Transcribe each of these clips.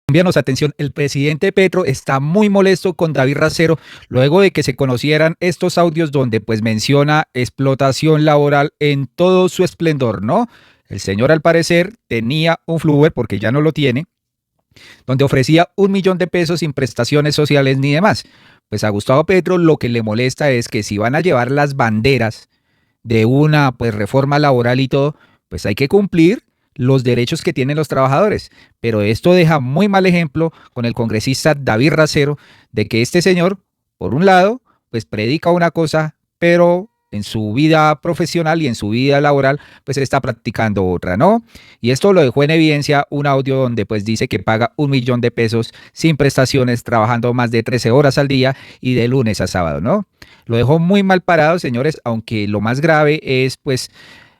Colombianos, atención, el presidente Petro está muy molesto con David Racero luego de que se conocieran estos audios donde pues menciona explotación laboral en todo su esplendor, ¿no? El señor al parecer tenía un Fluver, porque ya no lo tiene, donde ofrecía 1 millón de pesos sin prestaciones sociales ni demás. Pues a Gustavo Petro lo que le molesta es que si van a llevar las banderas de una pues reforma laboral y todo, pues hay que cumplir los derechos que tienen los trabajadores. Pero esto deja muy mal ejemplo con el congresista David Racero de que este señor, por un lado, pues predica una cosa, pero en su vida profesional y en su vida laboral, pues está practicando otra, ¿no? Y esto lo dejó en evidencia un audio donde pues dice que paga 1 millón de pesos sin prestaciones, trabajando más de 13 horas al día y de lunes a sábado, ¿no? Lo dejó muy mal parado, señores, aunque lo más grave es pues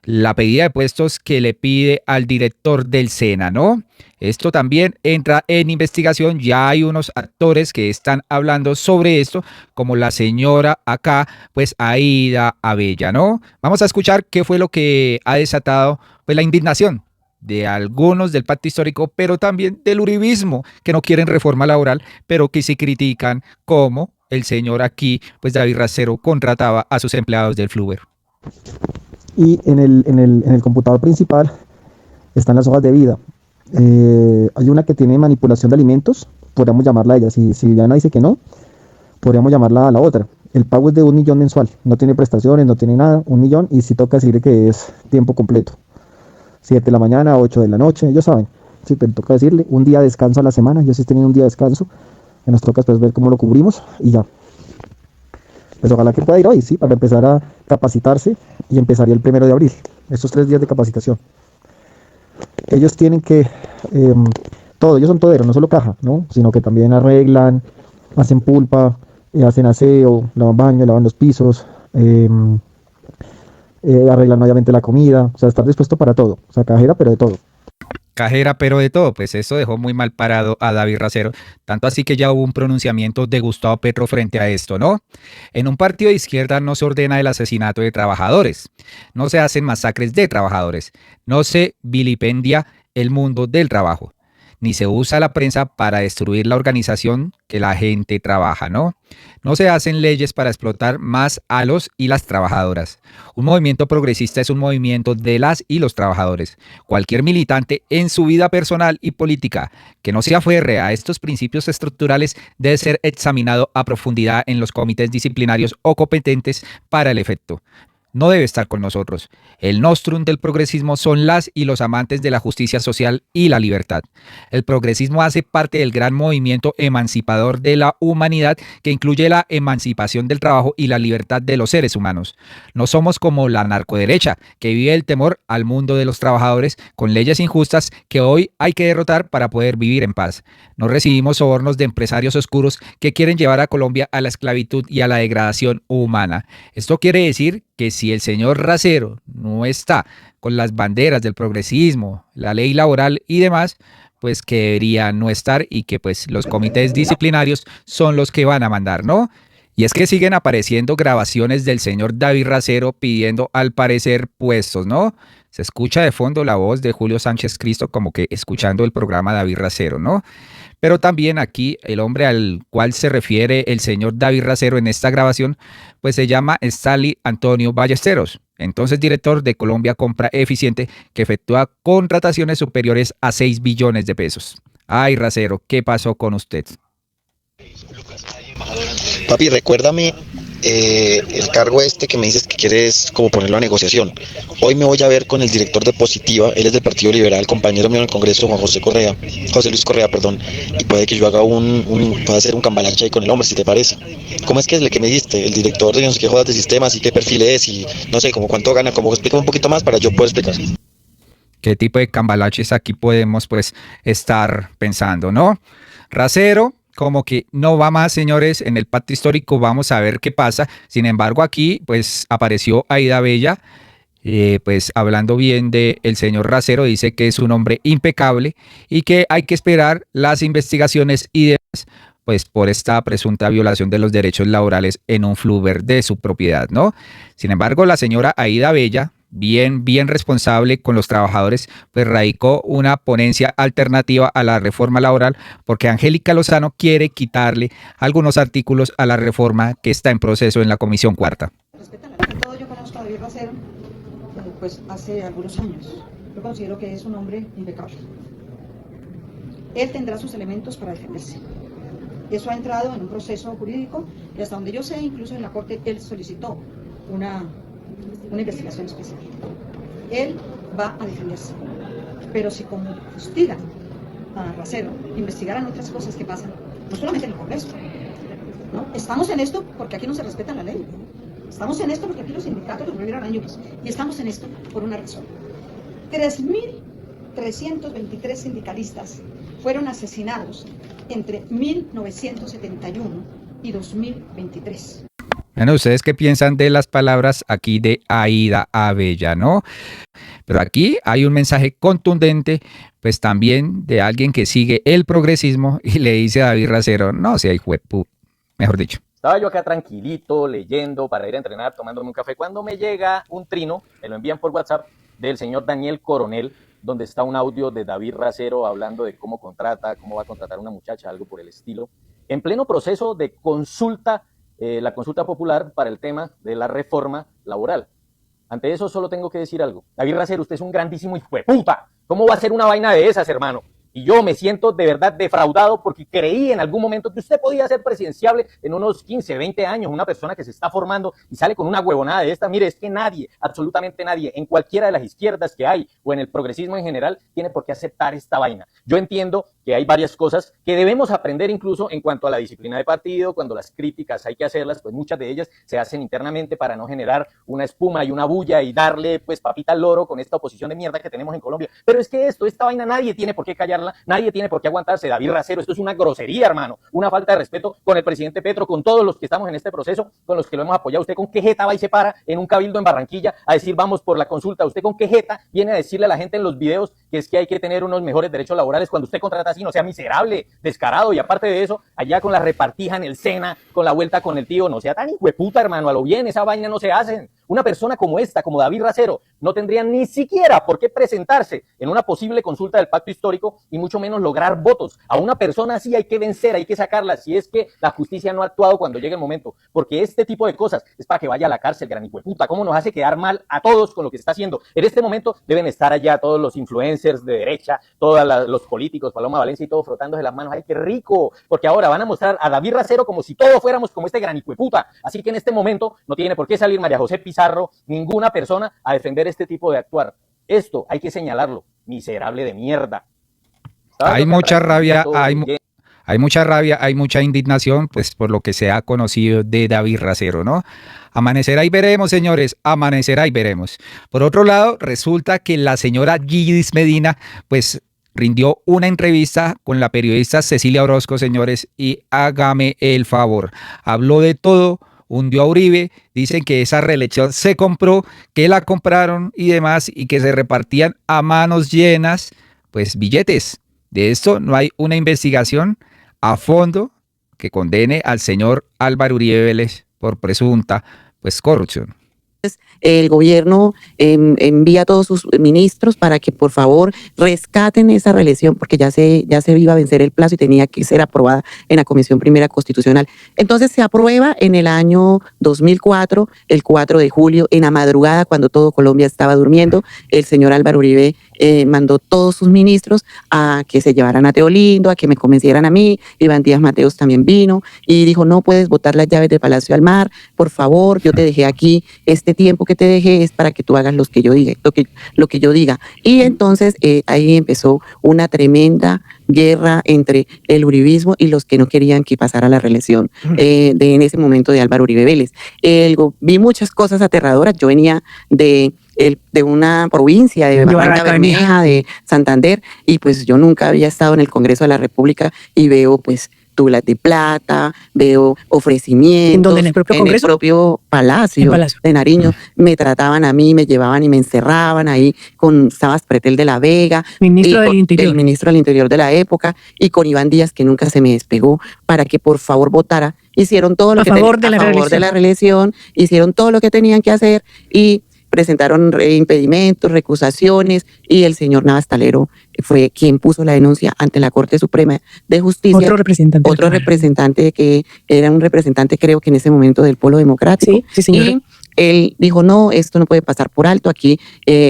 la pedida de puestos que le pide al director del SENA, ¿no? Esto también entra en investigación, ya hay unos actores que están hablando sobre esto, como la señora acá, pues Aida Abella, ¿no? Vamos a escuchar qué fue lo que ha desatado pues la indignación de algunos del pacto histórico, pero también del uribismo, que no quieren reforma laboral, pero que sí critican cómo el señor aquí, pues David Racero, contrataba a sus empleados del Fluver. Y en el computador principal están las hojas de vida. Hay una que tiene manipulación de alimentos, podríamos llamarla a ella. Si Diana dice que no, podríamos llamarla a la otra. El pago es de 1 millón mensual, no tiene prestaciones, no tiene nada, 1 millón, y si toca decirle que es tiempo completo. 7 de la mañana, 8 de la noche, ellos saben. Sí, pero toca decirle un día de descanso a la semana. Yo sí tenía un día de descanso, que nos toca después ver cómo lo cubrimos y ya. Pues ojalá que pueda ir hoy, sí, para empezar a capacitarse, y empezaría el 1 de abril, estos 3 días de capacitación. Ellos tienen que, todo, ellos son toderos, no solo caja, ¿no? Sino que también arreglan, hacen pulpa, hacen aseo, lavan baño, lavan los pisos, arreglan obviamente la comida, o sea, estar dispuesto para todo, o sea, cajera, pero de todo. Cajera, pero de todo, pues eso dejó muy mal parado a David Racero, tanto así que ya hubo un pronunciamiento de Gustavo Petro frente a esto, ¿no? En un partido de izquierda no se ordena el asesinato de trabajadores, no se hacen masacres de trabajadores, no se vilipendia el mundo del trabajo, ni se usa la prensa para destruir la organización que la gente trabaja, ¿no? No se hacen leyes para explotar más a los y las trabajadoras. Un movimiento progresista es un movimiento de las y los trabajadores. Cualquier militante en su vida personal y política que no se aferre a estos principios estructurales debe ser examinado a profundidad en los comités disciplinarios o competentes para el efecto. No debe estar con nosotros. El nostrum del progresismo son las y los amantes de la justicia social y la libertad. El progresismo hace parte del gran movimiento emancipador de la humanidad que incluye la emancipación del trabajo y la libertad de los seres humanos. No somos como la narcoderecha, que vive el temor al mundo de los trabajadores con leyes injustas que hoy hay que derrotar para poder vivir en paz. No recibimos sobornos de empresarios oscuros que quieren llevar a Colombia a la esclavitud y a la degradación humana. Esto quiere decir que si el señor Racero no está con las banderas del progresismo, la ley laboral y demás, pues que debería no estar y que pues los comités disciplinarios son los que van a mandar, ¿no? Y es que siguen apareciendo grabaciones del señor David Racero pidiendo al parecer puestos, ¿no? Se escucha de fondo la voz de Julio Sánchez Cristo como que escuchando el programa David Racero, ¿no? Pero también aquí el hombre al cual se refiere el señor David Racero en esta grabación, pues se llama Stanley Antonio Ballesteros, entonces director de Colombia Compra Eficiente, que efectúa contrataciones superiores a 6 billones de pesos. Ay, Racero, ¿qué pasó con usted? Papi, recuérdame el cargo este que me dices que quieres como ponerlo a negociación. Hoy me voy a ver con el director de Positiva, él es del Partido Liberal, compañero mío en el Congreso, José Luis Correa, perdón, y puede que yo haga pueda hacer un cambalache ahí con el hombre, si te parece. ¿Cómo es que es el que me diste? El director de no sé qué jodas de sistemas y qué perfil es y no sé, como cuánto gana, como explícame un poquito más para yo poder explicar. ¿Qué tipo de cambalaches aquí podemos pues estar pensando, no? Racero como que no va más, señores, en el pacto histórico vamos a ver qué pasa. Sin embargo, aquí pues apareció Aida Bella, pues hablando bien del señor Racero, dice que es un hombre impecable y que hay que esperar las investigaciones y demás, pues por esta presunta violación de los derechos laborales en un Fluver de su propiedad, ¿no? Sin embargo, la señora Aida Bella, bien responsable con los trabajadores, pues radicó una ponencia alternativa a la reforma laboral, porque Angélica Lozano quiere quitarle algunos artículos a la reforma que está en proceso en la Comisión Cuarta. Respeta la ley. Todo yo conozco a David Racero, pues hace algunos años. Yo considero que es un hombre impecable. Él tendrá sus elementos para defenderse. Eso ha entrado en un proceso jurídico y hasta donde yo sé, incluso en la Corte, él solicitó una investigación especial. Él va a defenderse. Pero si como justigan a Racero, investigaran otras cosas que pasan, no solamente en el Congreso, ¿no? Estamos en esto porque aquí no se respeta la ley. Estamos en esto porque aquí los sindicatos los prohibieron años. Y estamos en esto por una razón. 3.323 sindicalistas fueron asesinados entre 1971 y 2023. Bueno, ¿ustedes qué piensan de las palabras aquí de Aída Abella, no? Pero aquí hay un mensaje contundente, pues también de alguien que sigue el progresismo y le dice a David Racero, no sea hijo de mejor dicho. Estaba yo acá tranquilito, leyendo para ir a entrenar, tomándome un café, cuando me llega un trino, me lo envían por WhatsApp, del señor Daniel Coronel, donde está un audio de David Racero hablando de cómo contrata, cómo va a contratar a una muchacha, algo por el estilo, en pleno proceso de consulta, la consulta popular para el tema de la reforma laboral. Ante eso solo tengo que decir algo. David Racero, usted es un grandísimo hijo de puta. ¿Cómo va a ser una vaina de esas, hermano? Y yo me siento de verdad defraudado porque creí en algún momento que usted podía ser presidenciable en unos 15, 20 años, una persona que se está formando y sale con una huevonada de esta. Mire, es que nadie, absolutamente nadie, en cualquiera de las izquierdas que hay o en el progresismo en general, tiene por qué aceptar esta vaina. Yo entiendo que hay varias cosas que debemos aprender incluso en cuanto a la disciplina de partido, cuando las críticas hay que hacerlas, pues muchas de ellas se hacen internamente para no generar una espuma y una bulla y darle pues papita al loro con esta oposición de mierda que tenemos en Colombia. Pero es que esta vaina nadie tiene por qué callarla, nadie tiene por qué aguantarse. David Racero, esto es una grosería, hermano, una falta de respeto con el presidente Petro, con todos los que estamos en este proceso, con los que lo hemos apoyado. ¿Usted con qué jeta va y se para en un cabildo en Barranquilla a decir vamos por la consulta? ¿Usted con qué jeta viene a decirle a la gente en los videos que es que hay que tener unos mejores derechos laborales cuando usted contrata así? No sea miserable, descarado, y aparte de eso, allá con la repartija en el Sena, con la vuelta con el tío, no sea tan hijueputa, hermano, a lo bien, esa vaina no se hacen. Una persona como esta, como David Racero, no tendría ni siquiera por qué presentarse en una posible consulta del pacto histórico y mucho menos lograr votos. A una persona así hay que vencer, hay que sacarla, si es que la justicia no ha actuado cuando llegue el momento, porque este tipo de cosas es para que vaya a la cárcel, gran hijueputa. ¿Cómo nos hace quedar mal a todos con lo que se está haciendo? En este momento deben estar allá todos los influencers de derecha, todos los políticos, Paloma Valencia y todo frotándose las manos. ¡Ay, qué rico! Porque ahora van a mostrar a David Racero como si todos fuéramos como este gran hijueputa. Así que en este momento no tiene por qué salir María José Pizarro, ninguna persona, a defender este tipo de actuar. Esto hay que señalarlo. Miserable de mierda. Hay mucha rabia, hay mucha rabia, hay mucha indignación, pues por lo que se ha conocido de David Racero, ¿no? Amanecerá y veremos, señores, amanecerá y veremos. Por otro lado, resulta que la señora Gidis Medina, pues rindió una entrevista con la periodista Cecilia Orozco, señores, y hágame el favor. Habló de todo, hundió a Uribe, dicen que esa reelección se compró, que la compraron y demás, y que se repartían a manos llenas, pues billetes. De esto no hay una investigación a fondo que condene al señor Álvaro Uribe Vélez por presunta, pues, corrupción. El gobierno envía a todos sus ministros para que por favor rescaten esa reelección porque ya se iba a vencer el plazo y tenía que ser aprobada en la Comisión Primera Constitucional. Entonces se aprueba en el año 2004, el 4 de julio, en la madrugada cuando todo Colombia estaba durmiendo. El señor Álvaro Uribe mandó todos sus ministros a que se llevaran a Teolindo, a que me convencieran a mí. Iván Díaz Mateos también vino y dijo, no puedes botar las llaves del Palacio al Mar, por favor, yo te dejé aquí, este tiempo que te dejé es para que tú hagas lo que yo diga. Y entonces ahí empezó una tremenda guerra entre el uribismo y los que no querían que pasara la reelección en ese momento de Álvaro Uribe Vélez. Vi muchas cosas aterradoras. Yo venía de una provincia de Barranca Bermeja, de Santander, y pues yo nunca había estado en el Congreso de la República y veo pues tulas de plata, veo ofrecimientos. ¿En dónde? ¿En el propio Congreso? En el propio Palacio de Nariño. Me trataban a mí, me llevaban y me encerraban ahí con Sabas Pretel de la Vega, ministro del Interior. El ministro del Interior de la época, y con Iván Díaz, que nunca se me despegó, para que por favor votara. Hicieron todo lo que tenían a favor de la reelección, hicieron todo lo que tenían que hacer y presentaron impedimentos, recusaciones, y el señor Navas Talero fue quien puso la denuncia ante la Corte Suprema de Justicia. Otro representante que era un representante, creo que en ese momento, del Polo Democrático. Sí, sí, señora. Y él dijo, no, esto no puede pasar por alto, aquí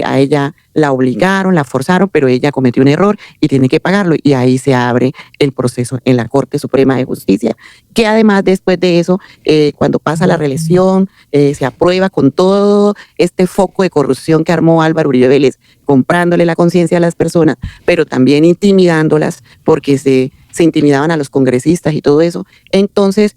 a ella la obligaron, la forzaron, pero ella cometió un error y tiene que pagarlo. Y ahí se abre el proceso en la Corte Suprema de Justicia, que además después de eso, cuando pasa la reelección, se aprueba con todo este foco de corrupción que armó Álvaro Uribe Vélez, comprándole la conciencia a las personas, pero también intimidándolas, porque se intimidaban a los congresistas y todo eso. Entonces,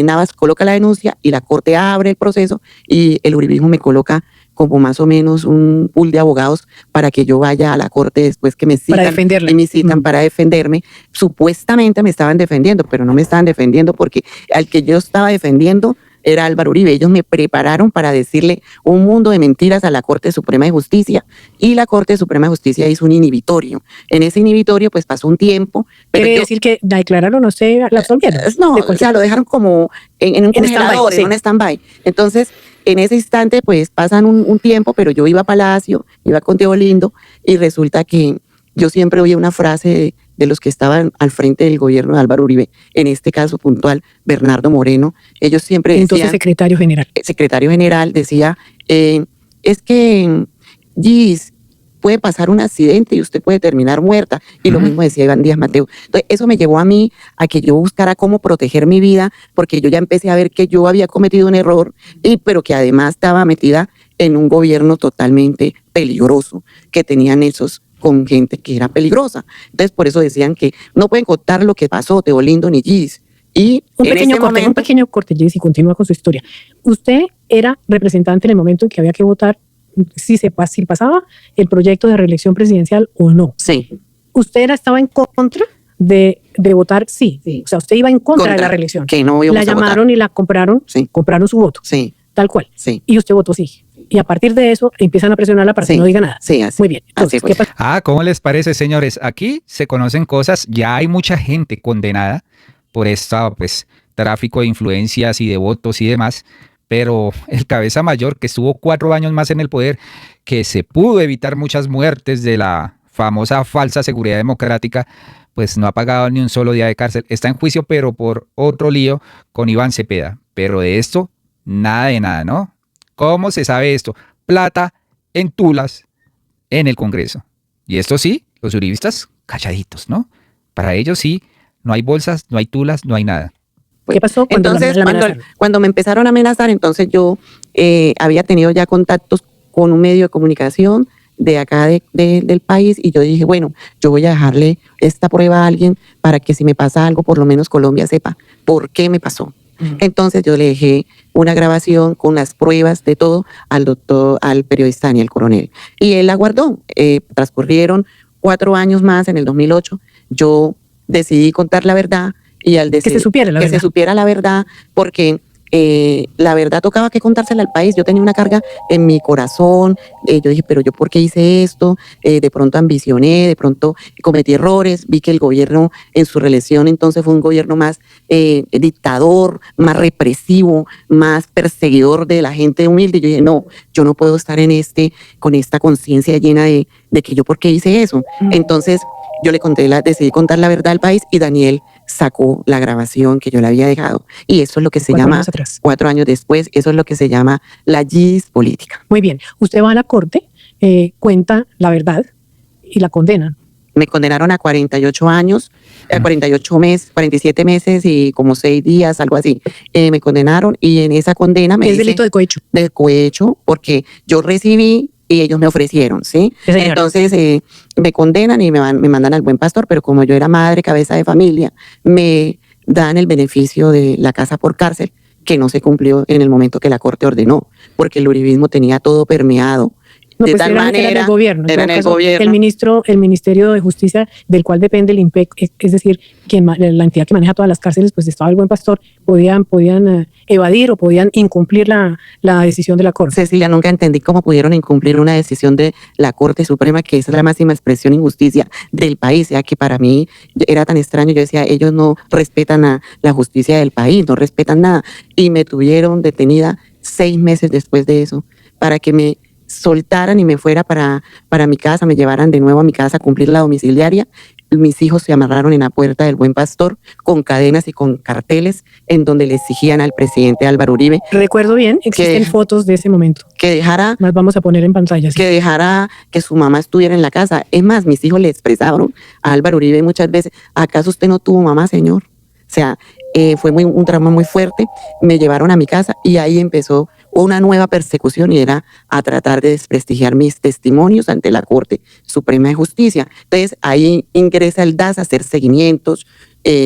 Navas coloca la denuncia y la Corte abre el proceso y el uribismo me coloca como más o menos un pool de abogados para que yo vaya a la Corte después que me citan. Para defenderla. Y me citan para defenderme. Supuestamente me estaban defendiendo, pero no me estaban defendiendo porque al que yo estaba defendiendo era Álvaro Uribe. Ellos me prepararon para decirle un mundo de mentiras a la Corte Suprema de Justicia, y la Corte Suprema de Justicia hizo un inhibitorio. En ese inhibitorio pues pasó un tiempo. Pero ¿Quiere decir que la declararon, usted la absolvieron? No, o sea, lo dejaron como en un congelador, stand-by, en un stand-by. Entonces, en ese instante pues pasan un tiempo, pero yo iba a Palacio, iba con Teo Lindo, y resulta que yo siempre oía una frase de los que estaban al frente del gobierno de Álvaro Uribe, en este caso puntual, Bernardo Moreno. Ellos siempre decían... Entonces, secretario general. Secretario general decía, es que, Gis, puede pasar un accidente y usted puede terminar muerta. Y lo mismo decía Iván Díaz Mateo. Entonces, eso me llevó a mí a que yo buscara cómo proteger mi vida, porque yo ya empecé a ver que yo había cometido un error, pero que además estaba metida en un gobierno totalmente peligroso, que tenía nexos con gente que era peligrosa. Entonces, por eso decían que no pueden contar lo que pasó, Teo Lindo ni Gis. Y un pequeño corte, Gis, y continúa con su historia. Usted era representante en el momento en que había que votar si pasaba el proyecto de reelección presidencial o no. Sí. ¿Usted estaba en contra de votar sí? O sea, usted iba en contra de la reelección. Que no íbamos la a llamaron votar. Y la compraron, Sí. compraron su voto. Sí. Tal cual. Sí. Y usted votó sí. Y a partir de eso empiezan a presionarla para que no diga nada. Sí, así. Muy bien. Entonces, Así fue. ¿qué pasa? ¿Cómo les parece, señores? Aquí se conocen cosas, ya hay mucha gente condenada por esta, pues, tráfico de influencias y de votos y demás, pero el cabeza mayor, que estuvo 4 años más en el poder, que se pudo evitar muchas muertes de la famosa falsa seguridad democrática, pues no ha pagado ni un solo día de cárcel. Está en juicio, pero por otro lío con Iván Cepeda. Pero de esto, nada de nada, ¿no? ¿Cómo se sabe esto? Plata en tulas en el Congreso. Y esto sí, los uribistas calladitos, ¿no? Para ellos sí, no hay bolsas, no hay tulas, no hay nada. ¿Qué pasó cuando entonces, la amenazaron? cuando me empezaron a amenazar, entonces yo había tenido ya contactos con un medio de comunicación de acá del país, y yo dije, bueno, yo voy a dejarle esta prueba a alguien para que si me pasa algo, por lo menos Colombia sepa por qué me pasó. Entonces yo le dejé una grabación con las pruebas de todo al periodista Daniel Coronel, y él la guardó. Transcurrieron 4 años más. En el 2008 yo decidí contar la verdad, y al decir que se supiera la verdad. Se supiera la verdad, porque la verdad tocaba que contársela al país. Yo tenía una carga en mi corazón. Yo dije, pero yo ¿por qué hice esto? De pronto ambicioné, de pronto cometí errores. Vi que el gobierno en su reelección entonces fue un gobierno más dictador, más represivo, más perseguidor de la gente humilde. Y yo dije, no, yo no puedo estar con esta conciencia llena de que yo ¿por qué hice eso? Entonces yo decidí contar la verdad al país, y Daniel sacó la grabación que yo le había dejado. Y eso es lo que se llama, 4 años después, eso es lo que se llama la Gis política. Muy bien. Usted va a la corte, cuenta la verdad y la condenan. Me condenaron a 48 años, 47 meses y como 6 días, algo así. Me condenaron, y en esa condena me es delito de cohecho. De cohecho, porque yo recibí y ellos me ofrecieron, ¿sí? Entonces me condenan y me mandan al Buen Pastor, pero como yo era madre, cabeza de familia, me dan el beneficio de la casa por cárcel, que no se cumplió en el momento que la Corte ordenó, porque el uribismo tenía todo permeado. No, de pues tal manera, era el gobierno. Era en el gobierno. El Ministerio de Justicia, del cual depende el IMPEC, es decir, la entidad que maneja todas las cárceles, pues estaba el Buen Pastor, podían evadir o podían incumplir la decisión de la Corte. Cecilia, nunca entendí cómo pudieron incumplir una decisión de la Corte Suprema, que es la máxima expresión de injusticia del país, ya que para mí era tan extraño. Yo decía, ellos no respetan a la justicia del país, no respetan nada, y me tuvieron detenida 6 meses después de eso, para que me soltaran y me fuera para mi casa, me llevaran de nuevo a mi casa a cumplir la domiciliaria. Mis hijos se amarraron en la puerta del Buen Pastor con cadenas y con carteles en donde le exigían al presidente Álvaro Uribe Recuerdo bien, existen fotos de ese momento. que dejara Las vamos a poner en pantalla. ¿sí? que dejara que su mamá estuviera en la casa. Es más, mis hijos le expresaron a Álvaro Uribe muchas veces, ¿acaso usted no tuvo mamá, señor? O sea, fue un trauma muy fuerte. Me llevaron a mi casa y ahí empezó una nueva persecución y era a tratar de desprestigiar mis testimonios ante la Corte Suprema de Justicia. Entonces ahí ingresa el DAS a hacer seguimientos,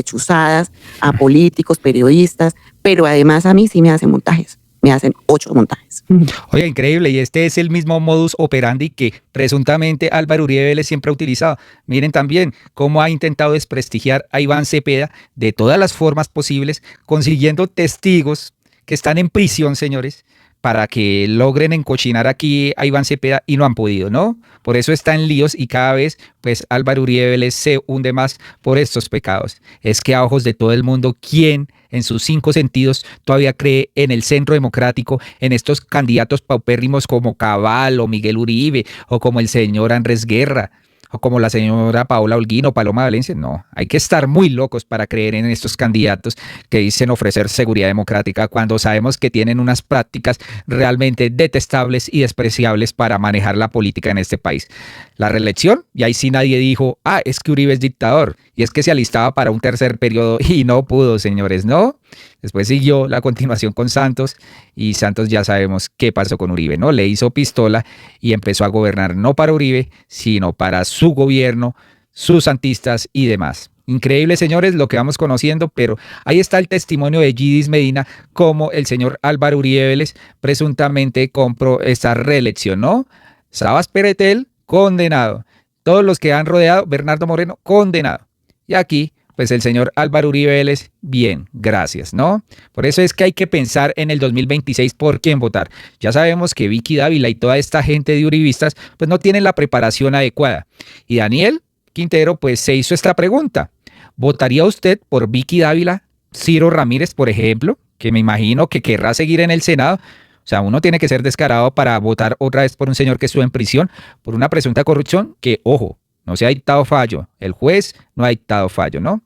chuzadas a políticos, periodistas, pero además a mí sí me hacen montajes. Me hacen 8 montajes. Oye, increíble, y este es el mismo modus operandi que presuntamente Álvaro Uribe Vélez siempre ha utilizado. Miren también cómo ha intentado desprestigiar a Iván Cepeda de todas las formas posibles, consiguiendo testigos que están en prisión, señores, para que logren encochinar aquí a Iván Cepeda y no han podido, ¿no? Por eso está en líos y cada vez pues Álvaro Uribe Vélez se hunde más por estos pecados. Es que a ojos de todo el mundo, ¿quién en sus 5 sentidos todavía cree en el centro democrático, en estos candidatos paupérrimos como Cabal o Miguel Uribe o como el señor Andrés Guerra? O como la señora Paola Holguín o Paloma Valencia? No, hay que estar muy locos para creer en estos candidatos que dicen ofrecer seguridad democrática cuando sabemos que tienen unas prácticas realmente detestables y despreciables para manejar la política en este país. La reelección, y ahí sí nadie dijo, es que Uribe es dictador, y es que se alistaba para un tercer periodo y no pudo, señores, ¿no? Después siguió la continuación con Santos y Santos ya sabemos qué pasó con Uribe, ¿no? Le hizo pistola y empezó a gobernar no para Uribe, sino para su gobierno, sus santistas y demás. Increíble, señores, lo que vamos conociendo, pero ahí está el testimonio de Gidis Medina, como el señor Álvaro Uribe Vélez presuntamente compró esta reelección, ¿no? Sabas Peretel, condenado. Todos los que han rodeado, Bernardo Moreno, condenado. Y aquí pues el señor Álvaro Uribe Vélez, bien, gracias, ¿no? Por eso es que hay que pensar en el 2026 por quién votar. Ya sabemos que Vicky Dávila y toda esta gente de uribistas pues no tienen la preparación adecuada. Y Daniel Quintero pues se hizo esta pregunta. ¿Votaría usted por Vicky Dávila, Ciro Ramírez, por ejemplo, que me imagino que querrá seguir en el Senado? O sea, uno tiene que ser descarado para votar otra vez por un señor que estuvo en prisión por una presunta corrupción que, ojo, no se ha dictado fallo. El juez no ha dictado fallo, ¿no?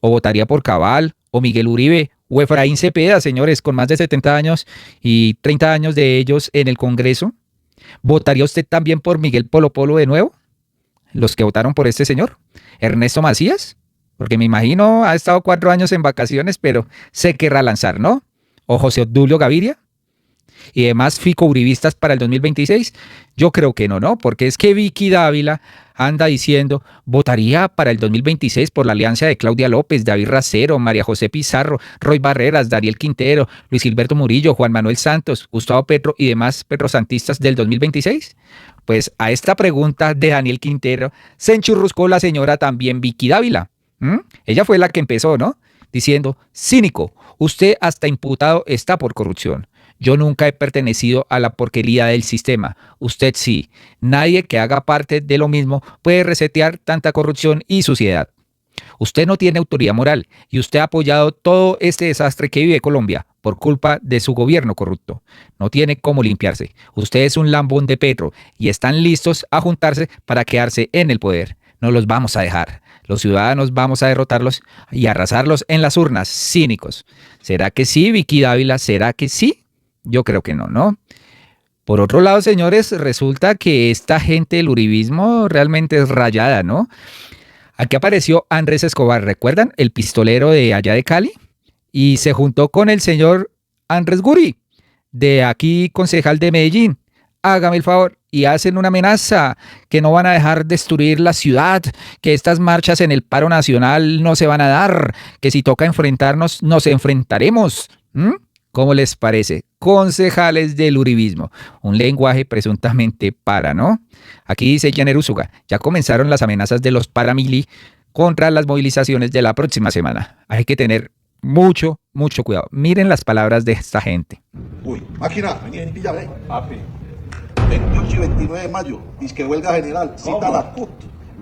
O votaría por Cabal, o Miguel Uribe, o Efraín Cepeda, señores, con más de 70 años y 30 años de ellos en el Congreso. ¿Votaría usted también por Miguel Polo Polo de nuevo? Los que votaron por este señor. Ernesto Macías, porque me imagino ha estado 4 años en vacaciones, pero se querrá lanzar, ¿no? O José Obdulio Gaviria y demás fico-uribistas para el 2026. Yo creo que no, ¿no? Porque es que Vicky Dávila anda diciendo, votaría para el 2026 por la alianza de Claudia López, David Racero, María José Pizarro, Roy Barreras, Daniel Quintero, Luis Gilberto Murillo, Juan Manuel Santos, Gustavo Petro y demás petrosantistas del 2026. Pues a esta pregunta de Daniel Quintero se enchurruscó la señora también Vicky Dávila. Ella fue la que empezó, ¿no? Diciendo, cínico, usted hasta imputado está por corrupción. Yo nunca he pertenecido a la porquería del sistema. Usted sí. Nadie que haga parte de lo mismo puede resetear tanta corrupción y suciedad. Usted no tiene autoridad moral y usted ha apoyado todo este desastre que vive Colombia por culpa de su gobierno corrupto. No tiene cómo limpiarse. Usted es un lambón de Petro y están listos a juntarse para quedarse en el poder. No los vamos a dejar. Los ciudadanos vamos a derrotarlos y arrasarlos en las urnas, cínicos. ¿Será que sí, Vicky Dávila? ¿Será que sí? Yo creo que no, ¿no? Por otro lado, señores, resulta que esta gente del uribismo realmente es rayada, ¿no? Aquí apareció Andrés Escobar, ¿recuerdan? El pistolero de allá de Cali. Y se juntó con el señor Andrés Guri, de aquí concejal de Medellín. Hágame el favor. Y hacen una amenaza que no van a dejar destruir la ciudad, que estas marchas en el paro nacional no se van a dar, que si toca enfrentarnos, nos enfrentaremos. ¿Cómo les parece? Concejales del uribismo. Un lenguaje presuntamente para, ¿no? Aquí dice Jenner Úsuga, ya comenzaron las amenazas de los paramilitares contra las movilizaciones de la próxima semana. Hay que tener mucho cuidado. Miren las palabras de esta gente. Uy, máquina, vení, pilla, ven. Papi. 28 y 29 de mayo, disque huelga general, cita la CUT.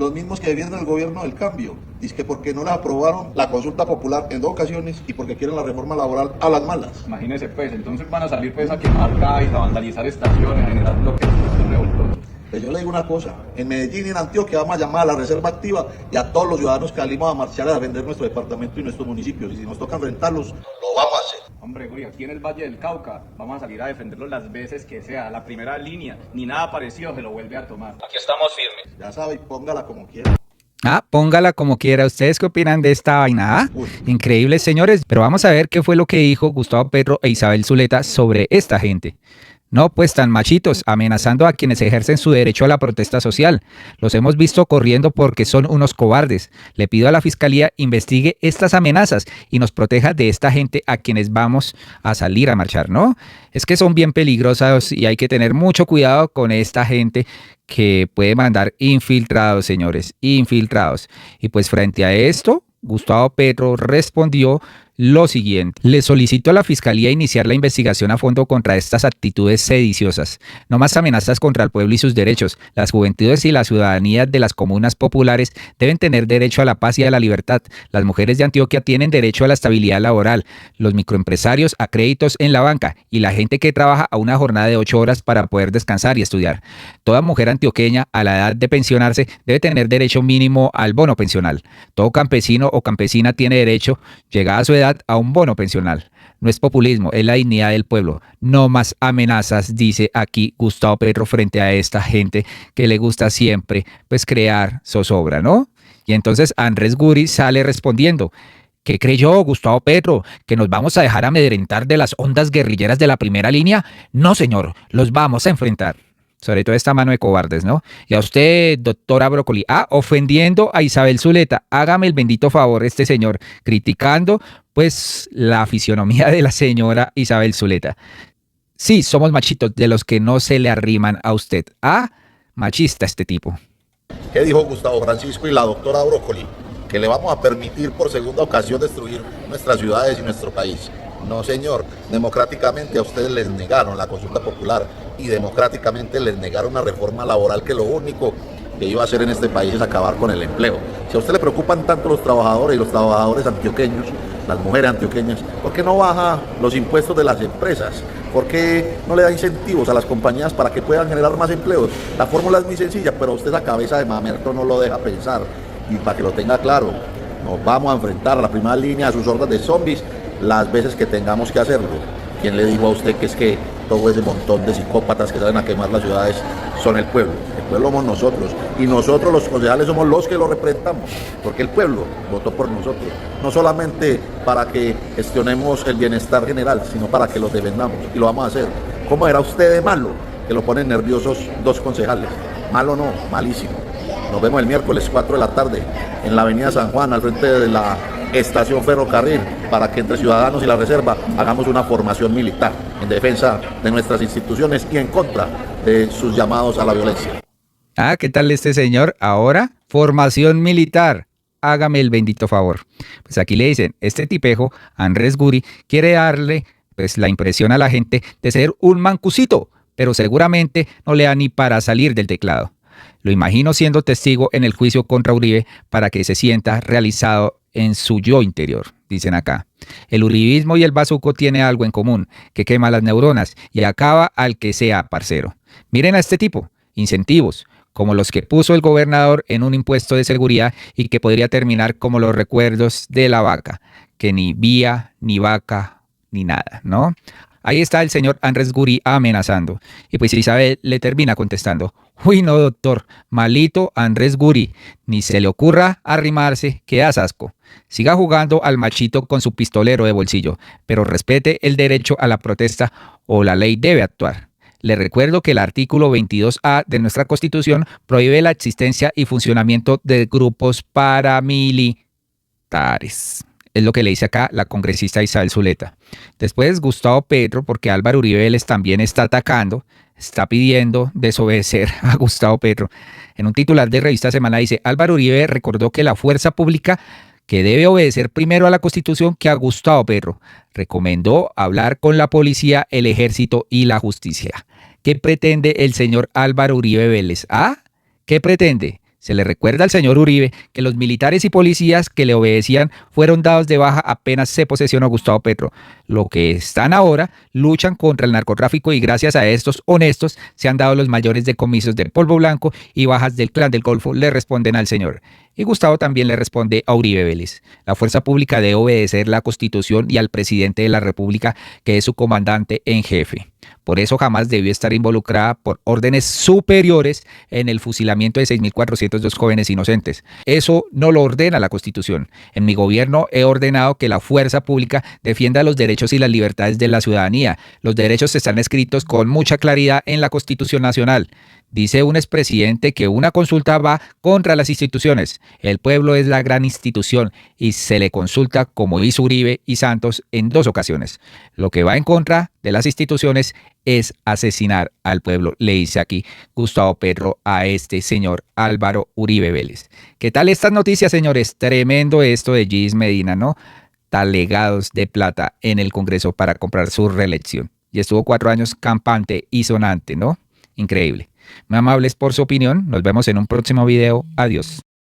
los mismos que defienden el gobierno del cambio. Dice que porque no les aprobaron la consulta popular en 2 ocasiones y porque quieren la reforma laboral a las malas. Imagínense pues, entonces van a salir pues a quemar calles, a vandalizar estaciones, a generar bloques revoltosos. Pero yo le digo una cosa, en Medellín y en Antioquia vamos a llamar a la reserva activa y a todos los ciudadanos que salimos a marchar a defender nuestro departamento y nuestros municipios. Y si nos toca enfrentarlos, lo vamos a hacer. Hombre, Guri, aquí en el Valle del Cauca vamos a salir a defenderlo las veces que sea. La primera línea, ni nada parecido se lo vuelve a tomar. Aquí estamos firmes. Ya sabe, póngala como quiera. Póngala como quiera. ¿Ustedes qué opinan de esta vaina? Increíbles, señores. Pero vamos a ver qué fue lo que dijo Gustavo Petro e Isabel Zuleta sobre esta gente. No, pues tan machitos, amenazando a quienes ejercen su derecho a la protesta social. Los hemos visto corriendo porque son unos cobardes. Le pido a la Fiscalía investigue estas amenazas y nos proteja de esta gente a quienes vamos a salir a marchar, ¿no? Es que son bien peligrosos y hay que tener mucho cuidado con esta gente que puede mandar infiltrados, señores, infiltrados. Y pues frente a esto, Gustavo Petro respondió lo siguiente: le solicito a la Fiscalía iniciar la investigación a fondo contra estas actitudes sediciosas. No más amenazas contra el pueblo y sus derechos. Las juventudes y la ciudadanía de las comunas populares deben tener derecho a la paz y a la libertad. Las mujeres de Antioquia tienen derecho a la estabilidad laboral, los microempresarios a créditos en la banca y la gente que trabaja a una jornada de 8 horas para poder descansar y estudiar. Toda mujer antioqueña a la edad de pensionarse debe tener derecho mínimo al bono pensional. Todo campesino o campesina tiene derecho, llegada a su edad, a un bono pensional. No es populismo, es la dignidad del pueblo. No más amenazas, dice aquí Gustavo Petro frente a esta gente que le gusta siempre pues crear zozobra, ¿no? Y entonces Andrés Guri sale respondiendo: ¿qué creyó Gustavo Petro? ¿Que nos vamos a dejar amedrentar de las ondas guerrilleras de la primera línea? No, señor, los vamos a enfrentar. Sobre todo esta mano de cobardes, ¿no? Y a usted, doctora Brócoli, ofendiendo a Isabel Zuleta, hágame el bendito favor, este señor, criticando pues la fisionomía de la señora Isabel Zuleta. Sí, somos machitos de los que no se le arriman a usted. Machista este tipo. ¿Qué dijo Gustavo Francisco y la doctora Brócoli? Que le vamos a permitir por segunda ocasión destruir nuestras ciudades y nuestro país. No, señor, democráticamente a ustedes les negaron la consulta popular y democráticamente les negaron una reforma laboral que lo único que iba a hacer en este país es acabar con el empleo. Si a usted le preocupan tanto los trabajadores y los trabajadores antioqueños, las mujeres antioqueñas, ¿por qué no baja los impuestos de las empresas? ¿Por qué no le da incentivos a las compañías para que puedan generar más empleos? La fórmula es muy sencilla, pero usted la cabeza de mamerto no lo deja pensar. Y para que lo tenga claro, nos vamos a enfrentar a la primera línea, a sus hordas de zombies, las veces que tengamos que hacerlo. ¿Quién le dijo a usted que es que todo ese montón de psicópatas que salen a quemar las ciudades son el pueblo? El pueblo somos nosotros y nosotros los concejales somos los que lo representamos, porque el pueblo votó por nosotros, no solamente para que gestionemos el bienestar general, sino para que los defendamos, y lo vamos a hacer. ¿Cómo era usted de malo que lo ponen nerviosos 2 concejales? Malo no, malísimo. Nos vemos el miércoles 4 de la tarde en la avenida San Juan, al frente de la estación ferrocarril, para que entre ciudadanos y la reserva hagamos una formación militar en defensa de nuestras instituciones y en contra de sus llamados a la violencia. ¿Qué tal este señor? Ahora, formación militar. Hágame el bendito favor. Pues aquí le dicen, este tipejo, Andrés Guri, quiere darle pues la impresión a la gente de ser un mancucito, pero seguramente no le da ni para salir del teclado. Lo imagino siendo testigo en el juicio contra Uribe para que se sienta realizado en su yo interior, dicen acá. El uribismo y el bazuco tiene algo en común, que quema las neuronas y acaba al que sea parcero. Miren a este tipo, incentivos, como los que puso el gobernador en un impuesto de seguridad y que podría terminar como los recuerdos de la vaca, que ni vía, ni vaca, ni nada, ¿no? Ahí está el señor Andrés Guri amenazando. Y pues Isabel le termina contestando: uy no doctor, malito Andrés Guri, ni se le ocurra arrimarse que das asco. Siga jugando al machito con su pistolero de bolsillo, pero respete el derecho a la protesta o la ley debe actuar. Le recuerdo que el artículo 22A de nuestra Constitución prohíbe la existencia y funcionamiento de grupos paramilitares. Es lo que le dice acá la congresista Isabel Zuleta. Después Gustavo Petro, porque Álvaro Uribe les también está atacando, está pidiendo desobedecer a Gustavo Petro. En un titular de Revista Semana dice: Álvaro Uribe recordó que la fuerza pública que debe obedecer primero a la Constitución que a Gustavo Petro. Recomendó hablar con la policía, el ejército y la justicia. ¿Qué pretende el señor Álvaro Uribe Vélez? ¿Qué pretende? Se le recuerda al señor Uribe que los militares y policías que le obedecían fueron dados de baja apenas se posesionó Gustavo Petro. Lo que están ahora luchan contra el narcotráfico y gracias a estos honestos se han dado los mayores decomisos de polvo blanco y bajas del Clan del Golfo, le responden al señor. Y Gustavo también le responde a Uribe Vélez. La fuerza pública debe obedecer la Constitución y al presidente de la República, que es su comandante en jefe. Por eso jamás debió estar involucrada por órdenes superiores en el fusilamiento de 6.402 jóvenes inocentes. Eso no lo ordena la Constitución. En mi gobierno he ordenado que la fuerza pública defienda los derechos y las libertades de la ciudadanía. Los derechos están escritos con mucha claridad en la Constitución Nacional. Dice un expresidente que una consulta va contra las instituciones. El pueblo es la gran institución y se le consulta como hizo Uribe y Santos en 2 ocasiones. Lo que va en contra de las instituciones es asesinar al pueblo, le dice aquí Gustavo Petro a este señor Álvaro Uribe Vélez. ¿Qué tal estas noticias, señores? Tremendo esto de Gis Medina, ¿no? Talegados de plata en el Congreso para comprar su reelección. Y estuvo 4 años campante y sonante, ¿no? Increíble. Muy amables por su opinión. Nos vemos en un próximo video. Adiós.